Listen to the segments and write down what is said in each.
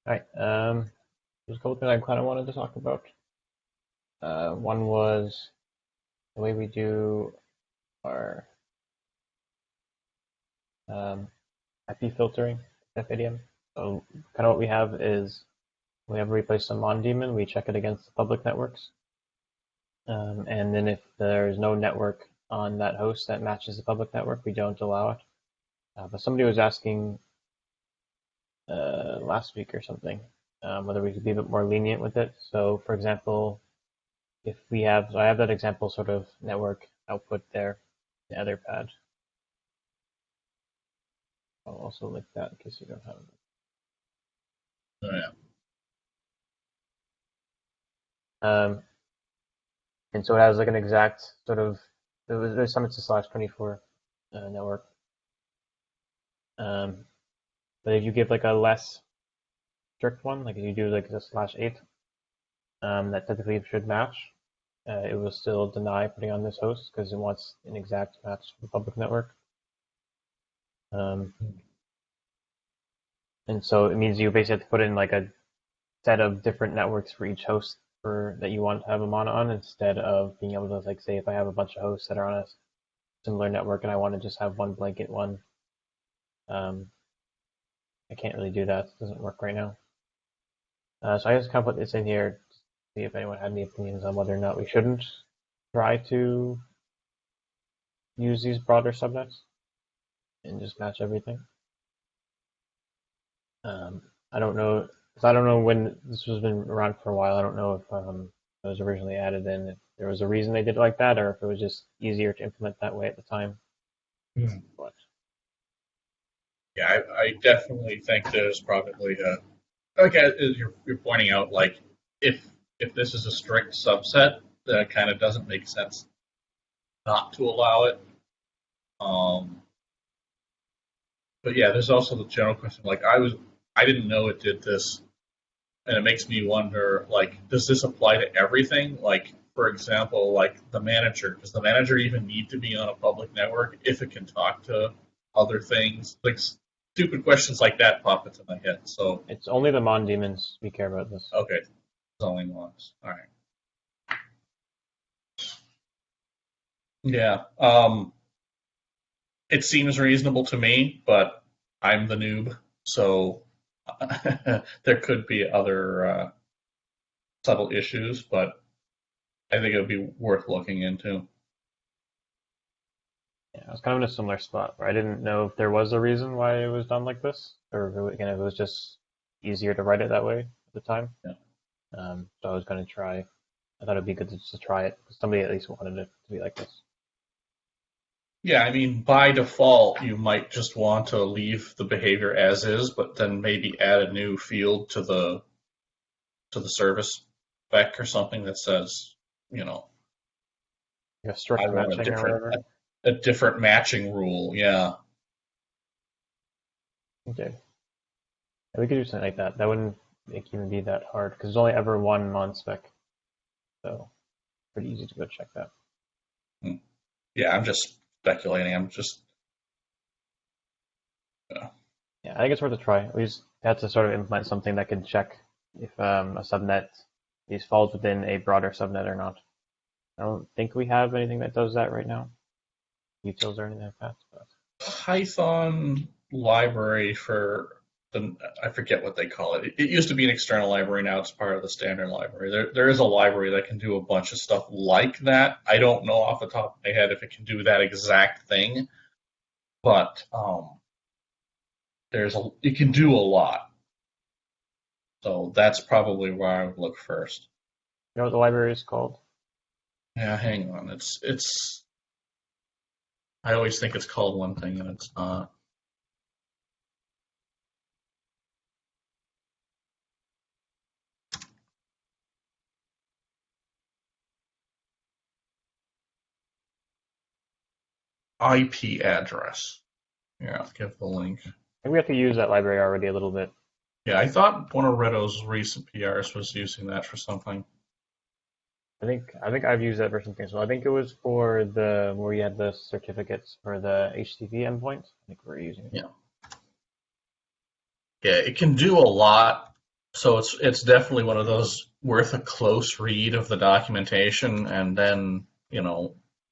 All right. There's a couple things I kind of wanted to talk about. One was the way we do our um, IP filtering, FADM. So kind of what we have is we have replaced some on daemon. We check it against the public networks, and then if there's no network on that host that matches the public network, we don't allow it. But somebody was asking last week or something whether we could be a bit more lenient with it. So, for example, if we have, so I have that example sort of network output there, the other pad. I'll also link that in case you don't have it. Oh, yeah. And so it has like an exact sort of, there's some it's a /24 network. But if you give like a less strict one, like if you do like a /8, that typically should match. It will still deny putting on this host because it wants an exact match to the public network. And so it means you basically have to put in like a set of different networks for each host that you want to have them on instead of being able to, like, say if I have a bunch of hosts that are on a similar network and I want to just have one blanket one. I can't really do that. It doesn't work right now. So I just kind of put this in here to see if anyone had any opinions on whether or not we shouldn't try to use these broader subnets and just match everything. I don't know. I don't know when this has been around for a while. I don't know if it was originally added in, if there was a reason they did it like that, or if it was just easier to implement that way at the time. But Yeah, I definitely think there's probably like as you're pointing out, like if this is a strict subset, that kind of doesn't make sense not to allow it. Um, but yeah, there's also the general question. Like I didn't know it did this, and it makes me wonder. Like, does this apply to everything? Like, for example, like the manager. Does the manager even need to be on a public network if it can talk to other things? Like stupid questions like that pop into my head. So it's only the Mon demons we care about this. okay, only ones. All right. Yeah. It seems reasonable to me, but I'm the noob, so there could be other subtle issues, but I think it would be worth looking into. Yeah, I was kind of in a similar spot where I didn't know if there was a reason why it was done like this, or again, if it was just easier to write it that way at the time. Yeah. So I was going to try. I thought it'd be good to just try it because somebody at least wanted it to be like this. Yeah, I mean, by default, you might just want to leave the behavior as is, but then maybe add a new field to the service spec or something that says, you know, Like a I strict want a matching or different whatever. a different matching rule. Yeah. Okay. Yeah, we could do something like that. That wouldn't make even be that hard because there's only ever one Mon spec, so pretty easy to go check that. Hmm. Yeah, I'm just speculating. I'm just Yeah, I think it's worth a try. We just had to sort of implement something that can check if a subnet falls within a broader subnet or not. I don't think we have anything that does that right now, utils or anything like that. But Python library for the I forget what they call it. It used to be an external library. Now it's part of the standard library. There is a library that can do a bunch of stuff like that. I don't know off the top of my head if it can do that exact thing, but it can do a lot. So that's probably where I would look first. you know what the library is called? Yeah, hang on. I always think it's called one thing and it's not. IP address. Here, I'll give the link. I think we have to use that library already a little bit. Yeah, I thought one of Reto's recent PRs was using that for something. I think I've used that for something. So I think it was for the where you had the certificates for the HTTP endpoint. I think we're using it. Yeah. Yeah, it can do a lot. So it's definitely one of those worth a close read of the documentation and then,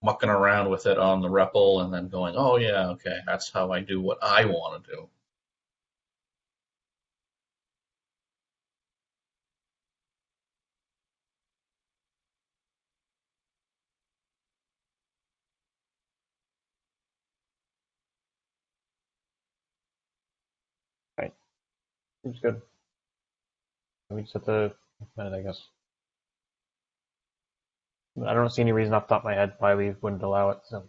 mucking around with it on the REPL and then going, oh yeah, okay, that's how I do what I want to do. Right. Seems good. We just have to implement it, I guess. I don't see any reason off the top of my head why we wouldn't allow it. So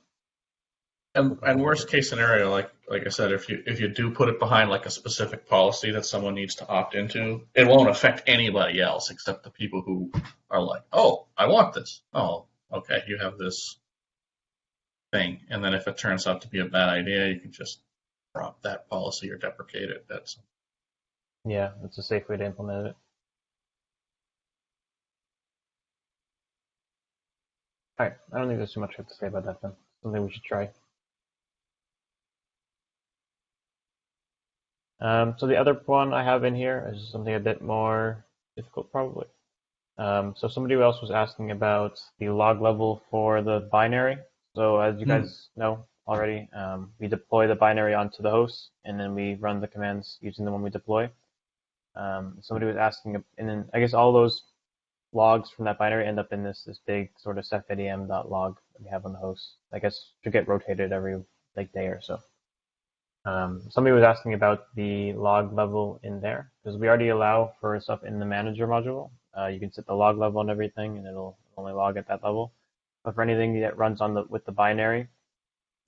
And worst case scenario, like I said, if you do put it behind like a specific policy that someone needs to opt into, it won't affect anybody else except the people who are like, oh, I want this. Oh, okay, you have this thing. And then if it turns out to be a bad idea, you can just drop that policy or deprecate it. That's yeah, it's a safe way to implement it. All right. I don't think there's too much we have to say about that then. Something we should try. So the other one I have in here is something a bit more difficult, probably. So somebody else was asking about the log level for the binary. So as you hmm. guys know already, we deploy the binary onto the host, and then we run the commands using them when we deploy. Somebody was asking, and then I guess all those logs from that binary end up in this big sort of ceph_adm.log that we have on the host. I guess should get rotated every like day or so. Somebody was asking about the log level in there because we already allow for stuff in the manager module. You can set the log level and everything, and it'll only log at that level. But for anything that runs on with the binary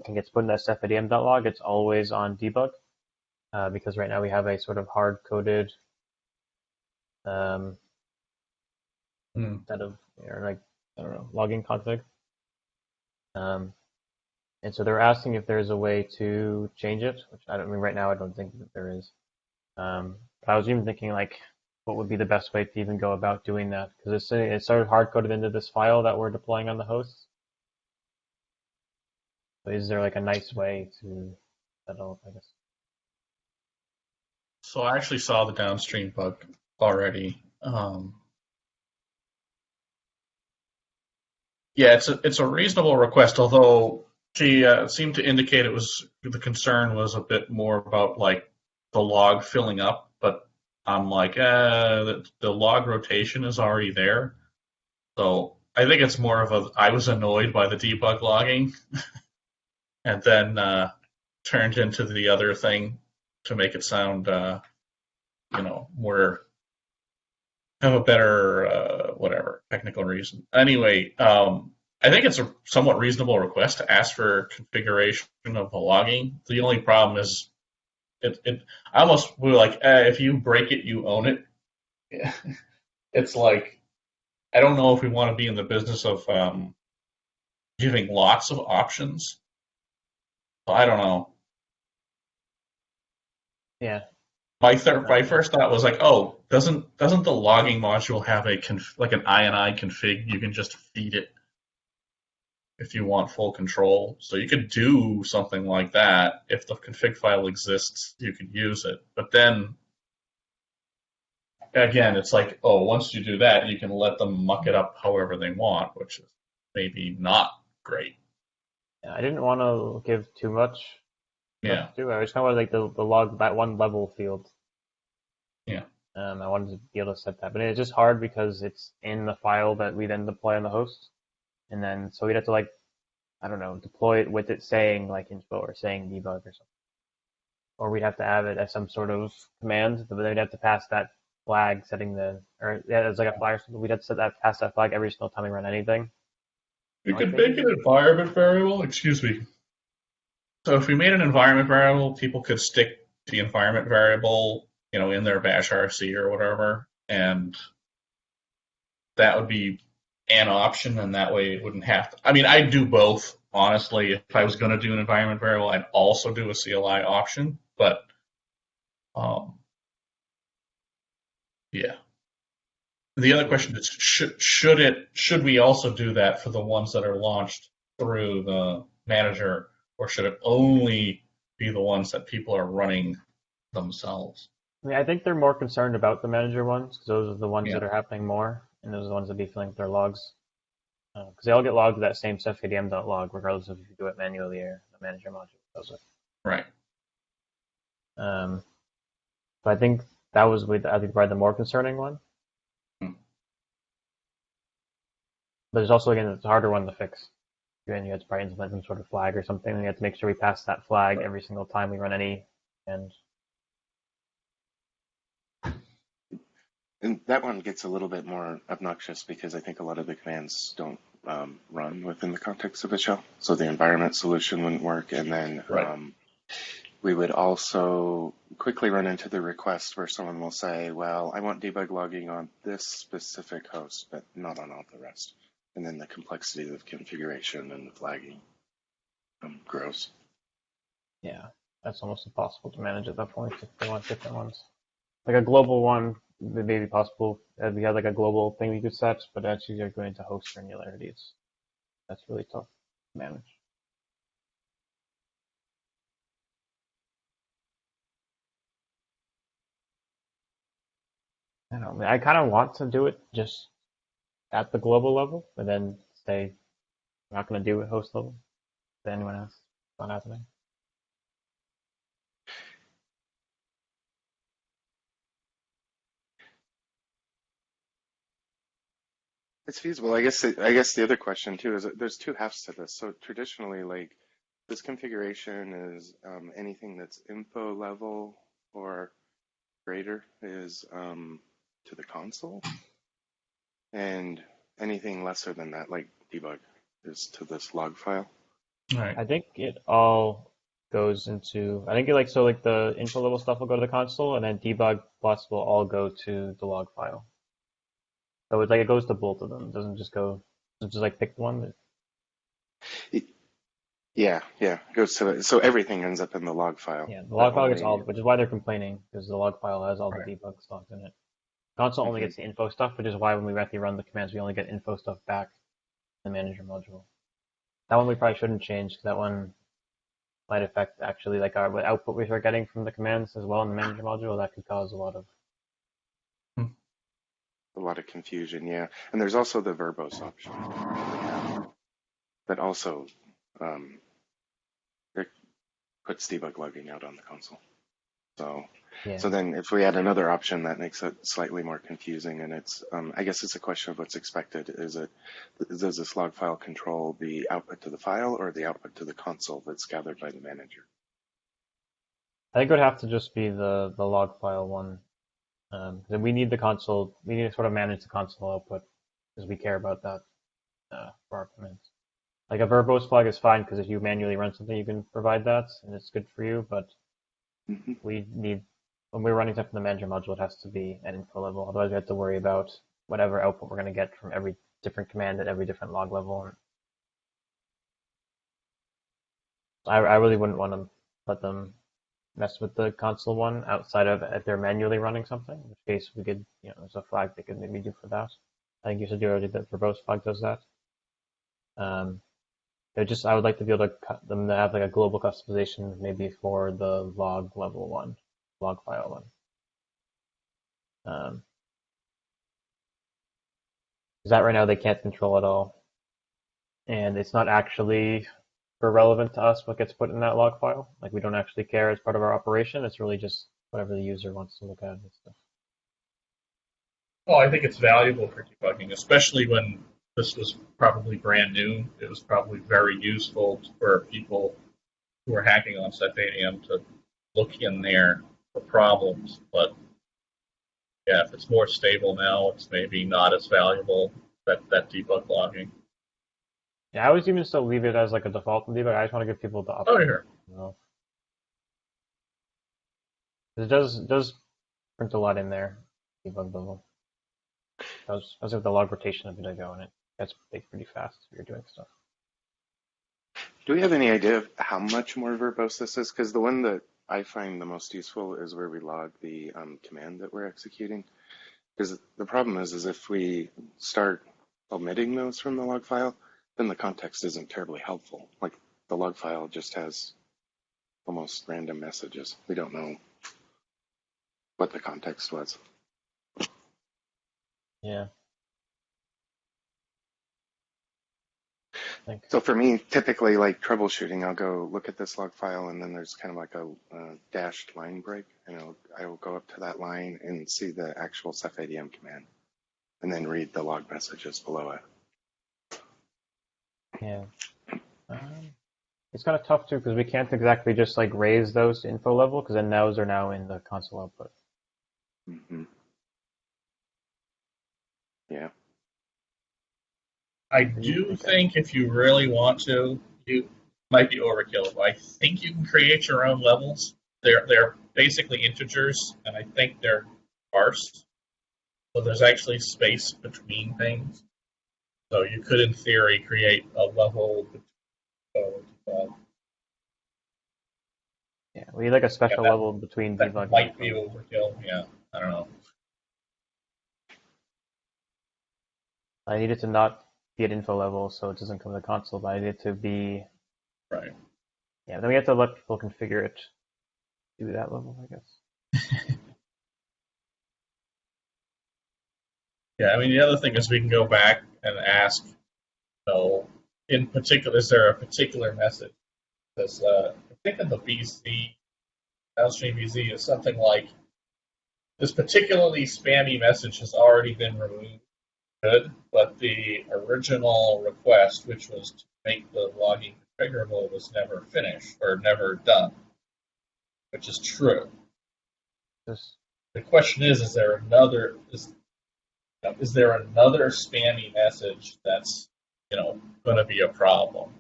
and gets put in that ceph_adm.log, it's always on debug because right now we have a sort of hard-coded um, Hmm. set of or like I don't know logging config. Um, and so they're asking if there's a way to change it, which I don't I mean right now I don't think that there is. But I was even thinking like, what would be the best way to even go about doing that? Because it's sort of hard coded into this file that we're deploying on the host. So is there like a nice way to settle up, I guess? So I actually saw the downstream bug already. Yeah, it's a reasonable request, although she seemed to indicate it was the concern was a bit more about like the log filling up, but I'm like, the log rotation is already there, so I think it's more of a I was annoyed by the debug logging, and then turned into the other thing to make it sound, more have a better whatever technical reason. Anyway, I think it's a somewhat reasonable request to ask for configuration of the logging. The only problem is it I almost we're like if you break it, you own it. It's like I don't know if we want to be in the business of giving lots of options. So I don't know. Yeah. My first thought was like, oh, doesn't the logging module have a like an INI config? You can just feed it if you want full control. So you could do something like that. If the config file exists, you could use it. But then again, it's like, oh, once you do that, you can let them muck it up however they want, which is maybe not great. Yeah, I didn't want to give too much stuff Yeah, to do. I just kind of like the log that one level field. yeah. I wanted to be able to set that, but it's just hard because it's in the file that we then deploy on the host, and then so we'd have to like I don't know deploy it with it saying like info or saying debug or something. Or we'd have to have it as some sort of command, but then we'd have to pass that flag setting the, or yeah, it's like a flag or something. We'd have to set that, pass that flag every single time we run anything. We I like could make maybe, an environment variable. Excuse me. So if we made an environment variable, people could stick the environment variable, in their bash RC or whatever, and that would be an option, and that way it wouldn't have to. I mean, I'd do both, honestly. If I was going to do an environment variable, I'd also do a CLI option, but um, yeah. The other yeah, question is, should we also do that for the ones that are launched through the manager, or should it only be the ones that people are running themselves? I mean, I think they're more concerned about the manager ones because those are the ones Yeah, that are happening more, and those are the ones that be filling up their logs. Because they all get logged to that same ceph_adm.log, regardless of if you do it manually or the manager module does it. right. Um, but I think that was I think probably the more concerning one. Hmm. But there's also again it's a harder one to fix. And you have to probably implement some sort of flag or something, and you have to make sure we pass that flag Right. every single time we run any. And And that one gets a little bit more obnoxious because I think a lot of the commands don't run within the context of a shell. So the environment solution wouldn't work. And then Right. we would also quickly run into the request where someone will say, well, I want debug logging on this specific host, but not on all the rest. And then the complexity of configuration and the flagging grows. yeah, that's almost impossible to manage at that point if they want different ones. Like a global one, it may be possible. We had like a global thing we could set, but actually you're going to host granularities. That's really tough to manage. I don't know. I kind of want to do it just at the global level, but then say we're not going to do it host level to anyone else. It's not happening. It's feasible. I guess the other question too is that there's two halves to this. So traditionally, like this configuration is anything that's info level or greater is to the console, and anything lesser than that, like debug, is to this log file. All right. I think it all goes into. I think it like so like the info level stuff will go to the console, and then debug plus will all go to the log file. So it's like it goes to both of them. It doesn't just go. It's just like pick one. Yeah, yeah, it goes to so everything ends up in the log file, Yeah, the but log file gets all, only. which is why they're complaining because the log file has all the Right. debug stuff in it. Console only Mhm. gets the info stuff, which is why when we actually run the commands, we only get info stuff back in the manager module. That one we probably shouldn't change because that one might affect actually like our what output we start getting from the commands as well in the manager module. That could cause a lot of. Hmm. A lot of confusion, yeah. And there's also the verbose option that also um, it puts debug logging out on the console. So, Yeah, so then if we add another option, that makes it slightly more confusing. And it's, I guess it's a question of what's expected. Does this log file control the output to the file or the output to the console that's gathered by the manager? I think it would have to just be the log file one. Then we need the console. We need to sort of manage the console output because we care about that for our commands. Like a verbose flag is fine because if you manually run something, you can provide that and it's good for you. But Mm-hmm. we need when we're running stuff in the manager module, it has to be at info level. Otherwise, we have to worry about whatever output we're going to get from every different command at every different log level. And I really wouldn't want to let them mess with the console one outside of if they're manually running something. In which case, we could, there's a flag they could maybe do for that. I think you said you already that verbose flag does that. Um, I would like to be able to cut them to have like a global customization maybe for the log level one, log file one. Um, because that right now they can't control at all, and it's not actually relevant to us what gets put in that log file. Like we don't actually care as part of our operation. It's really just whatever the user wants to look at and stuff. Well, I think it's valuable for debugging, especially when this was probably brand new. It was probably very useful for people who are hacking on Ceph to look in there for problems. But yeah, if it's more stable now, it's maybe not as valuable that debug logging. Yeah, I always even still leave it as like a default in debug. I just want to give people the Oh, option. here. You know? 'Cause it does print a lot in there, debug level. As with the log rotation a bit ago, and it gets big pretty fast if you're doing stuff. Do we have any idea of how much more verbose this is? Because the one that I find the most useful is where we log the command that we're executing. Because the problem is if we start omitting those from the log file, then the context isn't terribly helpful. Like the log file just has almost random messages. We don't know. what the context was. Yeah. Thanks. So for me, typically like troubleshooting, I'll go look at this log file and then there's kind of like a dashed line break, and I will go up to that line and see the actual Ceph ADM command and then read the log messages below it. Yeah. It's kind of tough too because we can't exactly just like raise those to info level because then those are now in the console output. Mm-hmm. Yeah. I do think if you really want to, you might be overkill. But I think you can create your own levels. They're basically integers, and I think they're sparse. So there's actually space between things. So you could, in theory, create a level. Yeah, we need like a special that, level between debug that and might be info. overkill. Yeah, I don't know. I need it to not be at info level so it doesn't come to the console, but I need it to be. Right. Yeah, then we have to let people configure it to that level, I guess. Yeah, I mean, the other thing is we can go back and ask, in particular, is there a particular message? Because I think in the VZ, downstream VZ, is something like, this particularly spammy message has already been removed. Good, but the original request, which was to make the logging configurable, was never finished or never done, which is true. Just, The question is there another is there another spammy message that's going to be a problem?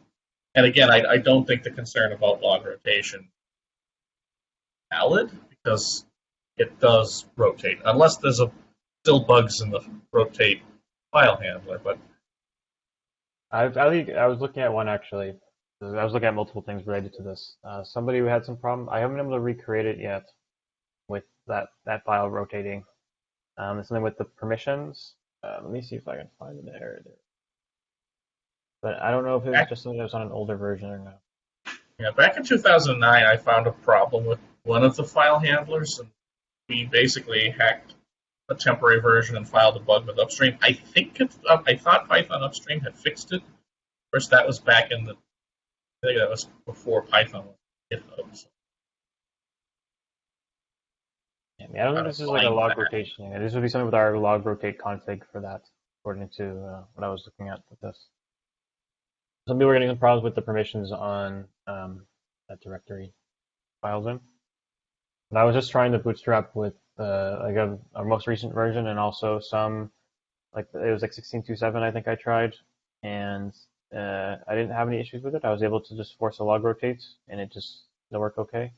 And again, I don't think the concern about log rotation is valid because it does rotate, unless there's still bugs in the rotate file handler. But I was looking at one actually. I was looking at multiple things related to this. Somebody who had some problem. I haven't been able to recreate it yet with that file rotating. There's something with the permissions. Let me see if I can find an error there. But I don't know if it was just something that was on an older version or not. Yeah, back in 2009, I found a problem with one of the file handlers, and we basically hacked a temporary version and filed a bug with Upstream. I thought Python Upstream had fixed it. Of course, that was back in I think that was before Python was GitHub. So Yeah, I mean, I don't think this is like a log rotation. This would be something with our log rotate config for that, according to what I was looking at with this. Some people were getting some problems with the permissions on that directory files in. And I was just trying to bootstrap with like our most recent version and also some, like it was like 16.2.7 I think I tried, and I didn't have any issues with it. I was able to just force a log rotate and it worked okay.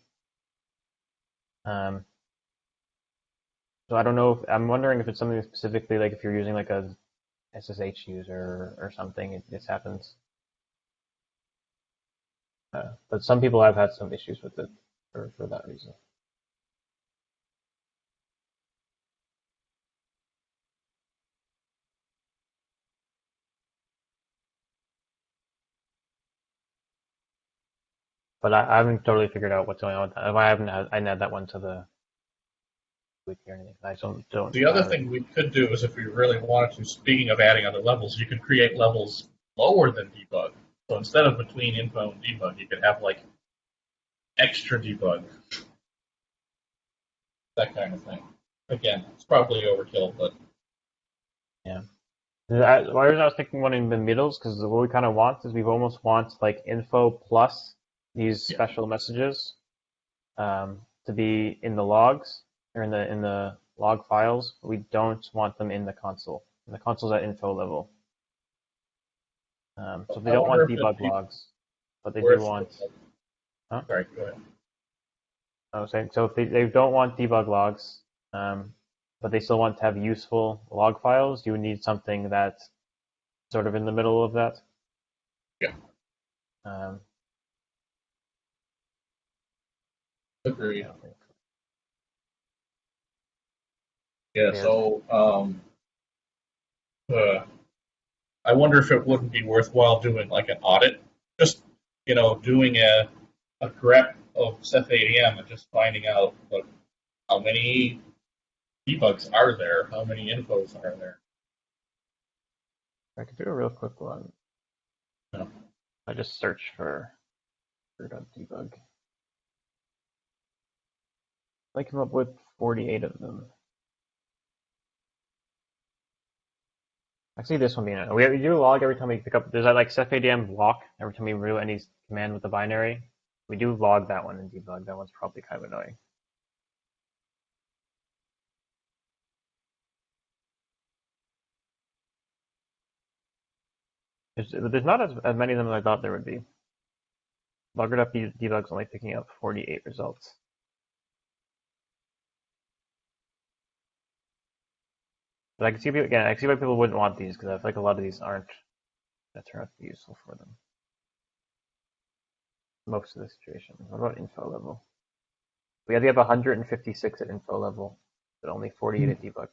So I don't know if I'm wondering if it's something specifically like if you're using like a SSH user or something, this happens. But some people have had some issues with it for that reason. But I haven't totally figured out what's going on with that. I didn't add that one to the wiki or anything. I don't. The other thing we could do is if we really wanted to, speaking of adding other levels, you could create levels lower than debug. So instead of between info and debug, you could have like extra debug. That kind of thing. Again, it's probably overkill, but yeah. Why was I was thinking one in the middles? Because what we kind of want is we almost want like info plus these special messages to be in the logs or in the log files. But we don't want them in the console. And the console's at info level. So they don't want debug logs, but they do want. Huh? Sorry, go ahead. I was saying, so if they don't want debug logs, but they still want to have useful log files, you would need something that's sort of in the middle of that. Yeah. Agreed. Yeah, so I wonder if it wouldn't be worthwhile doing like an audit, just doing a grep of Ceph ADM and just finding out how many debugs are there? How many infos are there? I could do a real quick one. No. I just search for debug. I come up with 48 of them. Actually, this one being we do a log every time we pick up. There's that like cephadm block every time we root any command with the binary. We do log that one in debug. That one's probably kind of annoying. There's not as many of them as I thought there would be. Logged up debug's only picking up 48 results. But I can see again. I can see why people wouldn't want these because I feel like a lot of these aren't that turn out to be useful for them. Most of the situation. What about info level? We have 156 at info level, but only 48 at debug.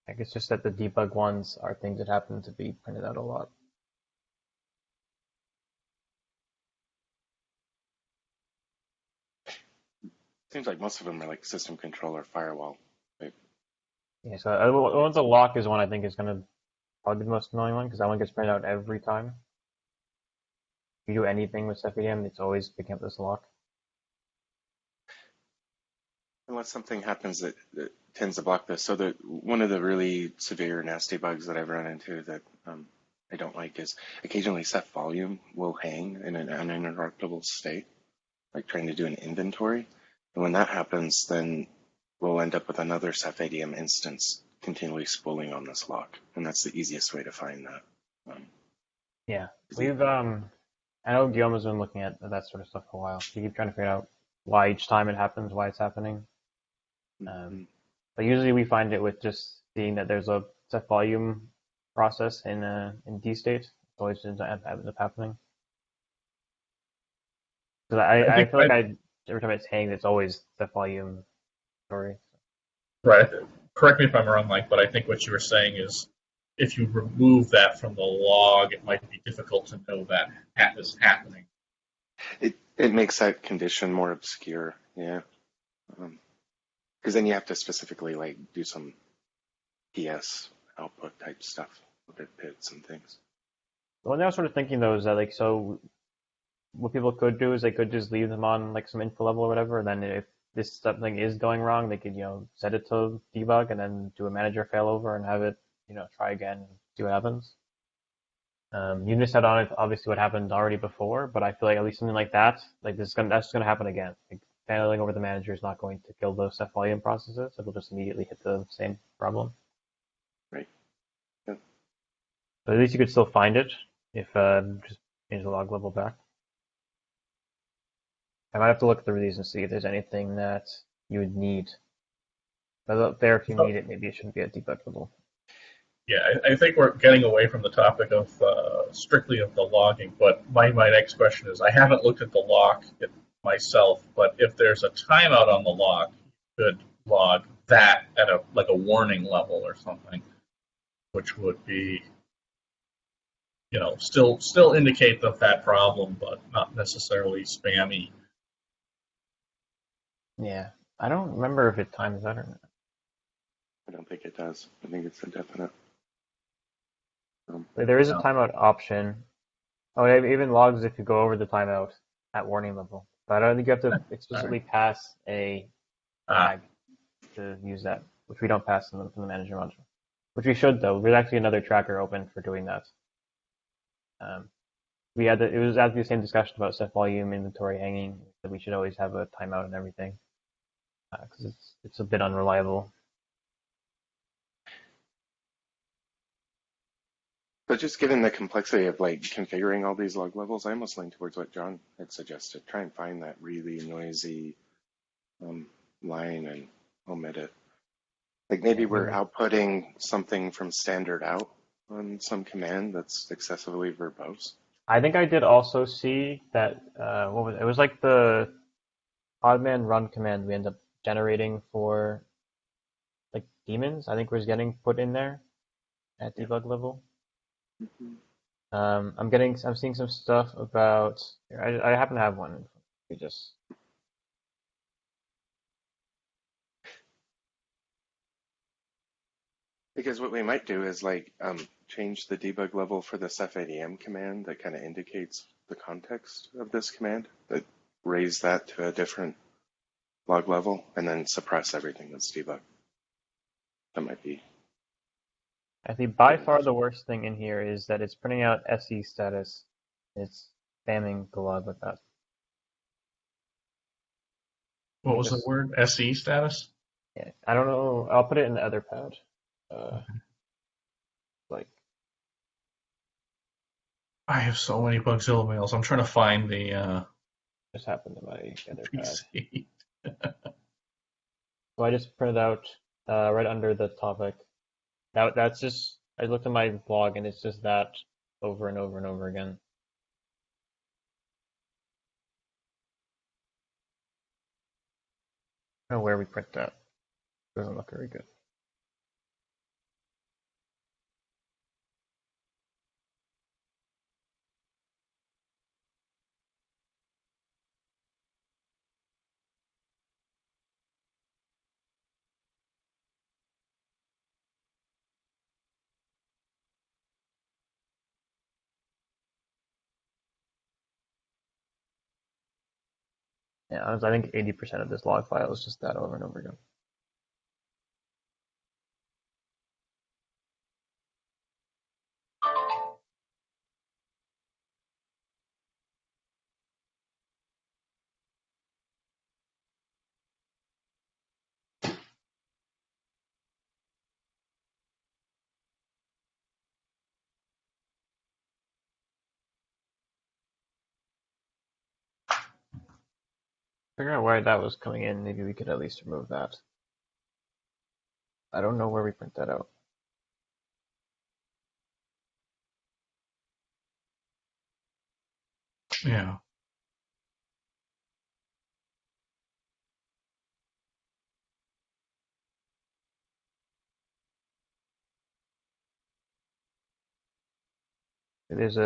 I guess just that the debug ones are things that happen to be printed out a lot. Seems like most of them are like system control or firewall. Right? Yeah, so the one with the lock is one I think is going to probably be the most annoying one because that one gets printed out every time. If you do anything with cephadm, it's always picking up this lock. Unless something happens that tends to block this. So one of the really severe nasty bugs that I've run into that I don't like is occasionally Ceph volume will hang in an uninterruptible state, like trying to do an inventory. And when that happens, then we'll end up with another cephadm instance continually spooling on this lock. And that's the easiest way to find that. Yeah, we've I know Guillaume has been looking at that sort of stuff for a while. We keep trying to figure out why each time it happens, why it's happening. But usually we find it with just seeing that there's a Ceph volume process in D state. It always ends up happening. Because I feel like every time it's hanged, it's always Ceph volume story. Right. Correct me if I'm wrong, Mike, but I think what you were saying is if you remove that from the log, it might be difficult to know that is happening. It makes that condition more obscure, yeah. Because then you have to specifically like do some PS output type stuff, look at bits and things. The one thing I was sort of thinking though is that like so what people could do is they could just leave them on like some info level or whatever, and then if this something is going wrong, they could set it to debug and then do a manager failover and have it try again and see what happens. You missed out on it obviously what happened already before, but I feel like at least something like that, like that's just gonna happen again. Like failing over the manager is not going to kill those Ceph volume processes. It'll just immediately hit the same problem. Right. Yeah. But at least you could still find it if just change the log level back. I might have to look through these and see if there's anything that you would need. But there, if you need it, maybe it shouldn't be at debug level. Yeah, I think we're getting away from the topic of strictly of the logging. But my next question is, I haven't looked at the log myself, but if there's a timeout on the log, you could log that at a warning level or something, which would be, still indicate that problem, but not necessarily spammy. Yeah, I don't remember if it times that or not. I don't think it does. I think it's indefinite. There is a timeout option. Oh, it even logs if you go over the timeout at warning level. But I don't think you have to explicitly pass a flag to use that, which we don't pass from the manager module. Which we should though. There's actually another tracker open for doing that. It was actually the same discussion about Ceph volume inventory hanging, that we should always have a timeout and everything. Because it's a bit unreliable. But just given the complexity of like configuring all these log levels, I almost lean towards what John had suggested. Try and find that really noisy line and omit it. Like maybe we're outputting something from standard out on some command that's excessively verbose. I think I did also see that, it was like the oddman run command we end up generating for like daemons, I think was getting put in there at debug level. Mm-hmm. I'm seeing some stuff about, I happen to have one. We just Because what we might do is like change the debug level for the Ceph ADM command that kind of indicates the context of this command, that raise that to a different log level, and then suppress everything that's debugged. That might be I think by good far enough. the worst thing in here is that it's printing out SE status. It's spamming the log with that. What was the Just word? SE status? yeah, I don't know. I'll put it in the other pad. Like I have so many Bugzilla mails. I'm trying to find the just happened to my other pad. PC. So I just printed out right under the topic. That's just I looked at my blog and it's just that over and over and over again. I don't know where we print that. Doesn't look very good. Yeah, I think 80% of this log file is just that over and over again. Figure out why that was coming in. Maybe we could at least remove that. I don't know where we print that out. Yeah. We have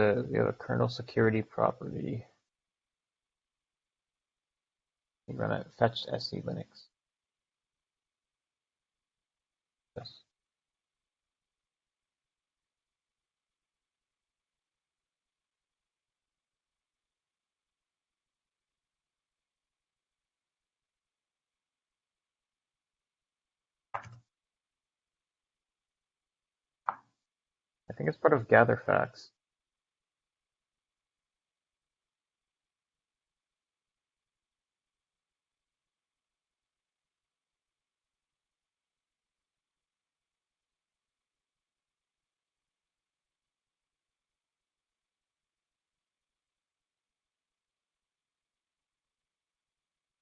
a kernel security property. We run a fetch SC Linux. Yes. I think it's part of gather facts.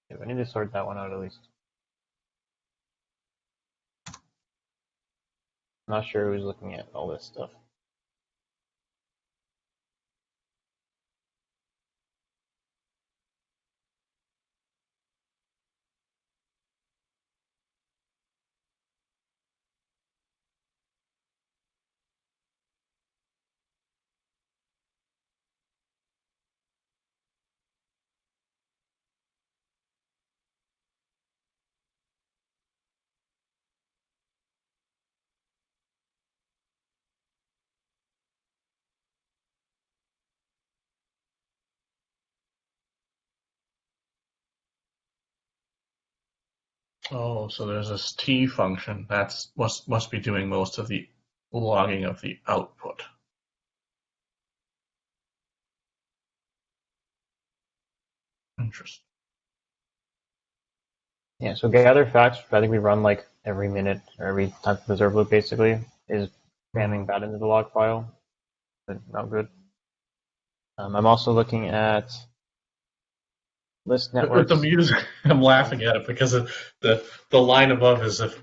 Yeah, we need to sort that one out at least. I'm not sure who's looking at all this stuff. Oh, so there's this T function that's must be doing most of the logging of the output. Interesting. Yeah, so gather facts, I think we run like every minute or every time the observe loop basically is spamming that into the log file. But not good. I'm also looking at list With the networks. music, I'm laughing at it because the line above is if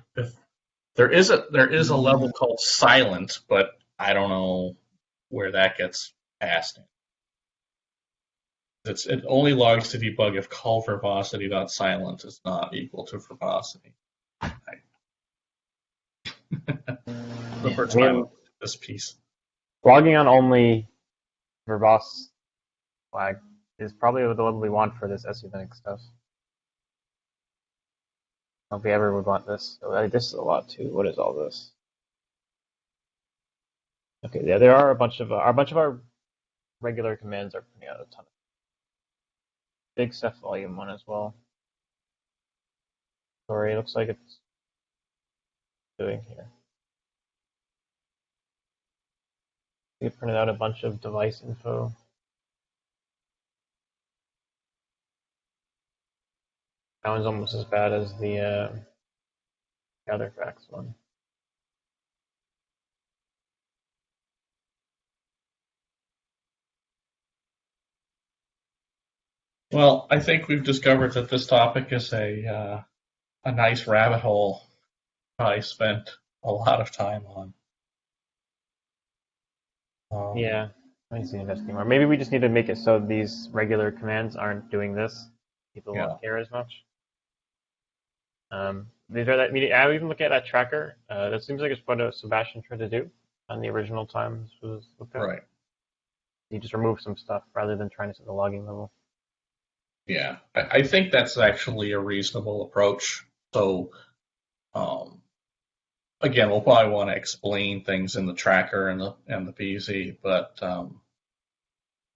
there is a level called silent, but I don't know where that gets passed. It only logs to debug if call verbosity.silent is not equal to verbosity. The Yeah, first I time I mean, looked at this piece. logging on only verbose flag is probably the level we want for this SU Linux stuff. I don't know if we ever would want this. This is a lot too. What is all this? Okay, yeah, there are a bunch of our regular commands are putting out a ton of big Ceph volume one as well. Sorry, it looks like it's doing here. We printed out a bunch of device info. That one's almost as bad as the other facts one. Well, I think we've discovered that this topic is a nice rabbit hole I spent a lot of time on. Yeah, I need to invest more. Maybe we just need to make it so these regular commands aren't doing this. People Yeah. won't care as much. These are that media. I even look at that tracker. That seems like it's what Sebastian tried to do on the original time this was looked at. Right. You just remove some stuff rather than trying to set the logging level. Yeah, I think that's actually a reasonable approach. So, again, we'll probably want to explain things in the tracker and the PZ, but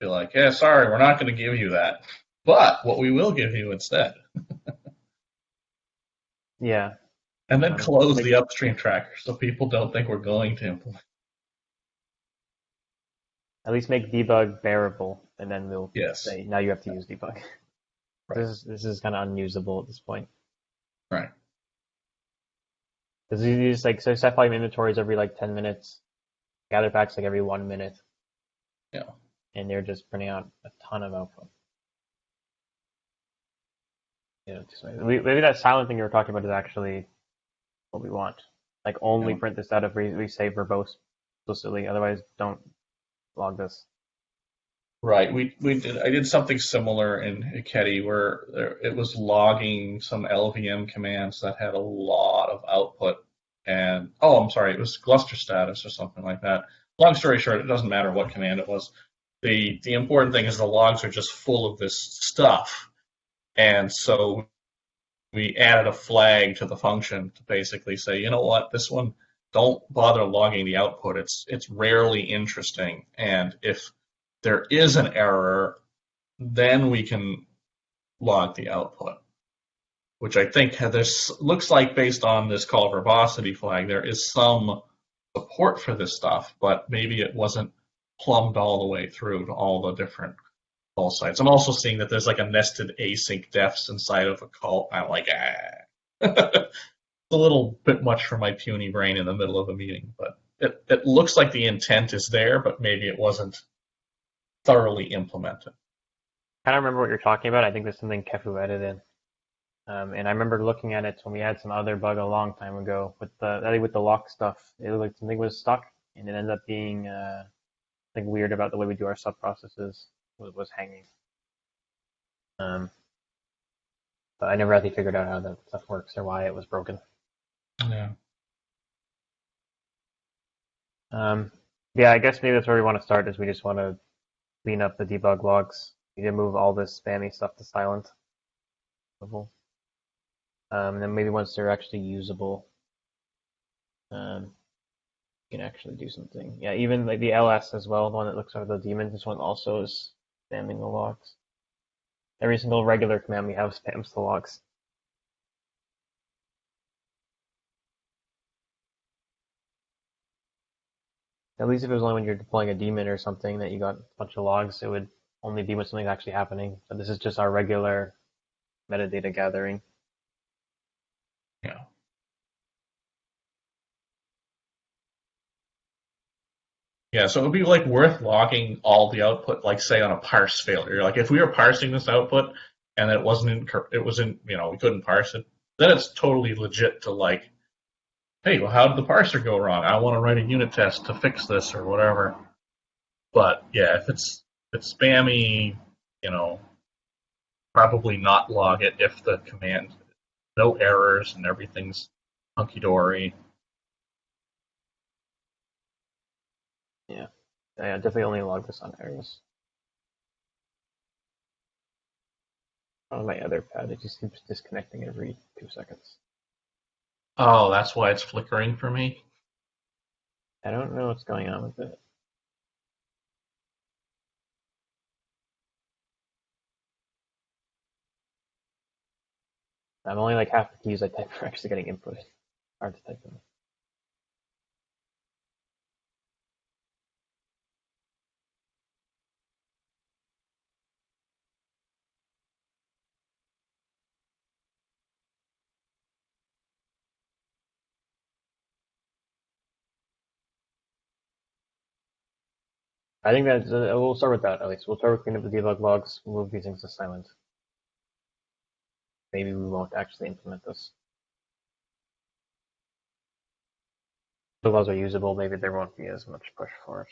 be like, yeah, sorry, we're not going to give you that. But what we will give you instead, Yeah. and then close Like the upstream tracker so people don't think we're going to implement. at least make debug bearable, and then we'll Yes. say now you have to use debug. Right. This is kind of unusable at this point. Right. Because you just like so set volume inventories every like 10 minutes, gather packs like every 1 minute. Yeah. And they're just printing out a ton of output. Maybe that silent thing you were talking about is actually what we want. Like only Yeah. print this out if we say verbose explicitly. Otherwise, don't log this. Right. I did something similar in Ikedi where it was logging some LVM commands that had a lot of output. And I'm sorry, it was cluster status or something like that. Long story short, it doesn't matter what command it was. The important thing is the logs are just full of this stuff. And so we added a flag to the function to basically say, you know what, this one, don't bother logging the output. It's rarely interesting. And if there is an error, then we can log the output, which I think this looks like based on this call verbosity flag, there is some support for this stuff, but maybe it wasn't plumbed all the way through to all the different call sites. I'm also seeing that there's like a nested async defs inside of a call. I'm like, it's a little bit much for my puny brain in the middle of a meeting, but it looks like the intent is there, but maybe it wasn't thoroughly implemented. I don't remember what you're talking about. I think there's something Kefu edited. And I remember looking at it when we had some other bug a long time ago with the lock stuff. It looked like something was stuck, and it ended up being something weird about the way we do our sub processes was hanging. But I never actually figured out how that stuff works or why it was broken. Yeah. Yeah, I guess maybe that's where we want to start. Is we just want to clean up the debug logs. We need to move all this spammy stuff to silent level. Then maybe once they're actually usable, you can actually do something. Yeah, even like the LS as well, the one that looks over the daemons, this one also is spamming the logs. Every single regular command we have spams the logs. At least if it was only when you're deploying a daemon or something that you got a bunch of logs, it would only be when something's actually happening. But this is just our regular metadata gathering. Yeah. Yeah, so it would be like worth logging all the output, like say on a parse failure. Like if we were parsing this output and it wasn't, we couldn't parse it, then it's totally legit to like, hey, well, how did the parser go wrong? I want to write a unit test to fix this or whatever. But yeah, if it's spammy, probably not log it if the command, no errors and everything's hunky dory. Yeah, definitely only log this on errors. On my other pad, it just keeps disconnecting every 2 seconds. Oh, that's why it's flickering for me. I don't know what's going on with it. I'm only like half the keys I type are actually getting input. Hard to type them. I think that we'll start with that at least. We'll start with cleaning up the debug logs, move these things to silent. Maybe we won't actually implement this. The logs are usable, maybe there won't be as much push for it.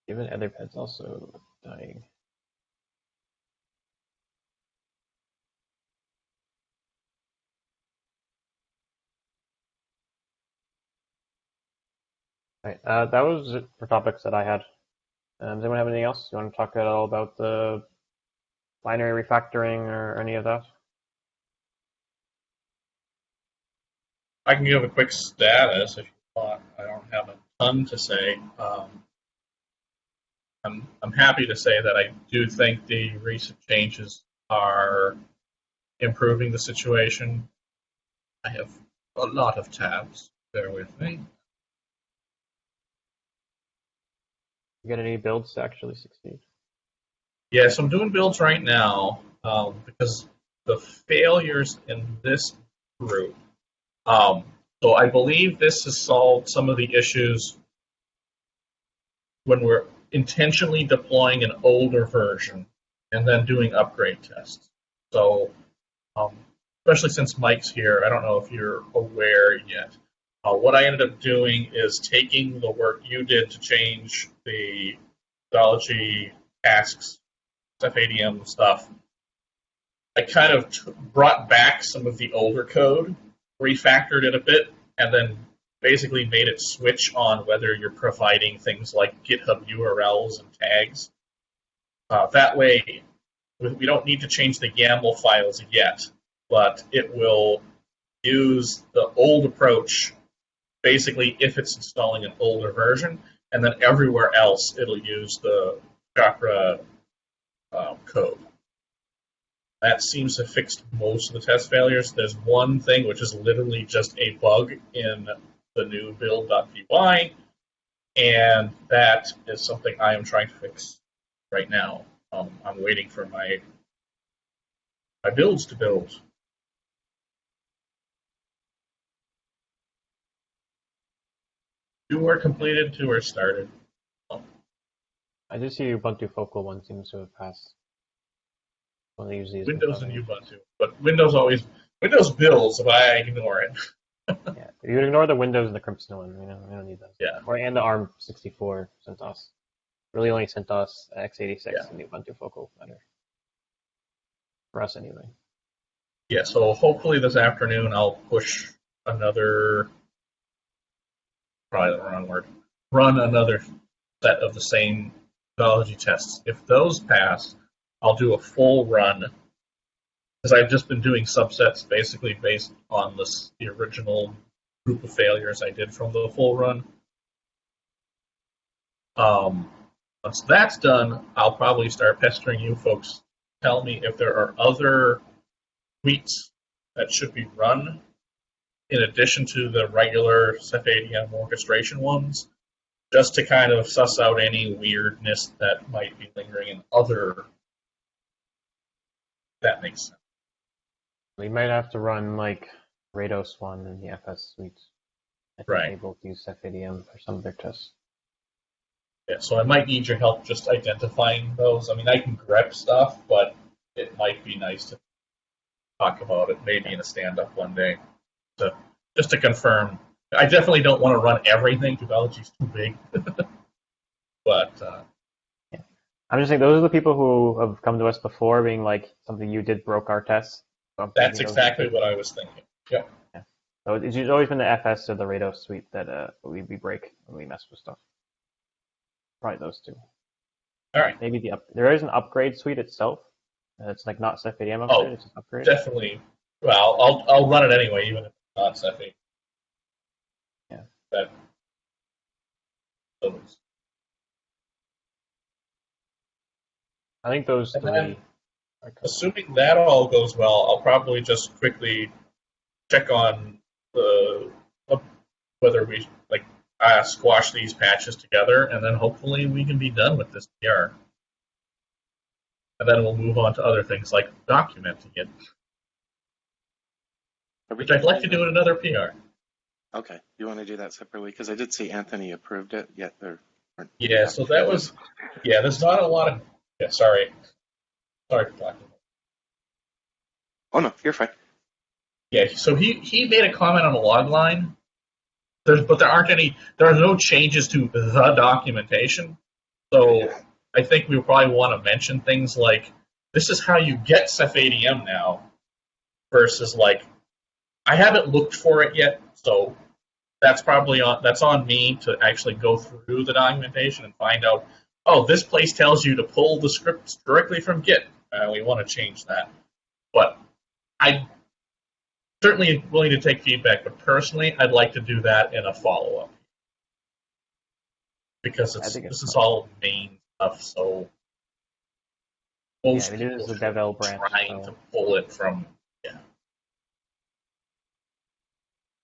Given Etherpad's also dying. Right, that was it for topics that I had. Does anyone have anything else? You want to talk at all about the binary refactoring or any of that? I can give a quick status if you want. I don't have a ton to say. I'm happy to say that I do think the recent changes are improving the situation. I have a lot of tabs. Bear with me. You get any builds to actually succeed? Yes, I'm doing builds right now because the failures in this group. So I believe this has solved some of the issues when we're intentionally deploying an older version and then doing upgrade tests. So, especially since Mike's here, I don't know if you're aware yet. What I ended up doing is taking the work you did to change the methodology tasks, FADM stuff. I kind of brought back some of the older code, refactored it a bit, and then basically made it switch on whether you're providing things like GitHub URLs and tags. That way, we don't need to change the YAML files yet, but it will use the old approach basically if it's installing an older version, and then everywhere else it'll use the Chakra code. That seems to have fixed most of the test failures. There's one thing which is literally just a bug in the new build.py, and that is something I am trying to fix right now. I'm waiting for my builds to build. 2 are completed, 2 are started. I just see Ubuntu Focal one seems to have passed. Well, they usually Windows and Ubuntu, but Windows builds, but I ignore it. Yeah, you would ignore the Windows and the Crimson one. We don't need those. Yeah. Or and the ARM64 CentOS. Really only CentOS, x86, Yeah. and the Ubuntu Focal matter. For us, anyway. Yeah, so hopefully this afternoon I'll push another, probably the wrong word, run another set of the same methodology tests. If those pass, I'll do a full run, because I've just been doing subsets basically based on the original group of failures I did from the full run. Once that's done, I'll probably start pestering you folks. Tell me if there are other tweaks that should be run in addition to the regular Ceph ADM orchestration ones, just to kind of suss out any weirdness that might be lingering in other. That makes sense. We might have to run like Rados one in the FS suite. I think Right. they both use CephADM for some of their tests. Yeah, so I might need your help just identifying those. I mean, I can grep stuff, but it might be nice to talk about it maybe in a stand-up one day, just to confirm. I definitely don't want to run everything. Methodology's too big. But Yeah. I'm just saying those are the people who have come to us before, being like something you did broke our tests. So that's exactly what I was thinking. Yep. Yeah. So it's always been the FS or the Rados suite that we break when we mess with stuff. Probably those two. All right. Maybe there is an upgrade suite itself. It's like not Ceph ADM upgrade. Oh, It's just upgrade. definitely. Well, I'll run it anyway, even if it's not Ceph. Yeah. That. Those. I think those And three. then, assuming that all goes well, I'll probably just quickly check on the whether we squash these patches together, and then hopefully we can be done with this PR. And then we'll move on to other things like documenting it, which I'd like to do in another PR. Okay, you want to do that separately? Because I did see Anthony approved it, yet there aren't. Yeah, so that was, there's not a lot of, sorry for talking. Oh no, you're fine. Yeah, so he made a comment on the log line, but there are no changes to the documentation. So I think we probably want to mention things like, this is how you get Ceph ADM now, versus I haven't looked for it yet, so that's on me to actually go through the documentation and find out, oh, this place tells you to pull the scripts directly from Git. We want to change that. But I'm certainly willing to take feedback, but personally, I'd like to do that in a follow-up. Because this is all main stuff, so most it people is the DevL branch, trying to pull it from,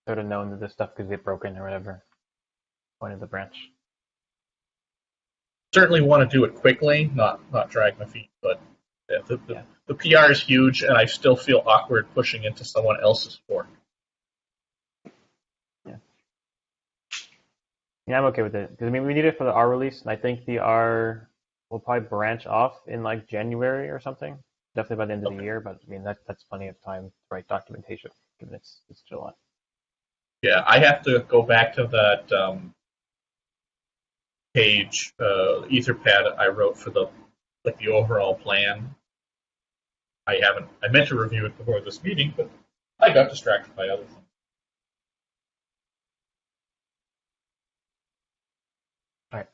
Sort of known that this stuff could get broken or whatever. Point of the branch. Certainly want to do it quickly, not drag my feet, but the PR is huge, and I still feel awkward pushing into someone else's fork. Yeah, I'm okay with it. Because, we need it for the R release, and I think the R will probably branch off in January or something. Definitely by the end of the year, but that's plenty of time to write documentation, given it's July. Yeah, I have to go back to that page, Etherpad I wrote for the overall plan. I meant to review it before this meeting, but I got distracted by other things. All right.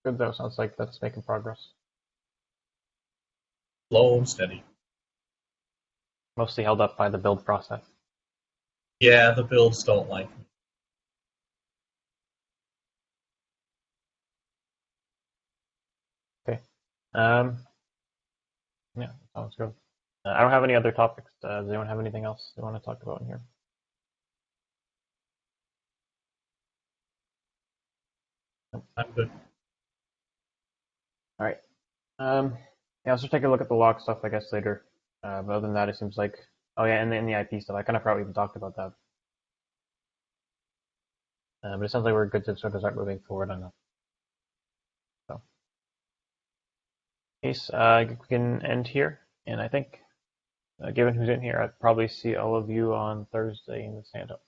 Good though. Sounds like that's making progress. Slow and steady. Mostly held up by the build process. Yeah, the builds don't like me. Okay. Yeah, sounds good. I don't have any other topics. Does anyone have anything else they want to talk about in here? Nope, I'm good. All right. Yeah, let's just take a look at the log stuff, I guess, later. But other than that, it seems like, oh yeah, and the IP stuff. I kind of forgot we even talked about that. But it sounds like we're good to sort of start moving forward on that. So, case, we can end here. And I think, given who's in here, I'd probably see all of you on Thursday in the stand-up.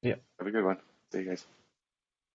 Yeah. Have a good one. See you guys.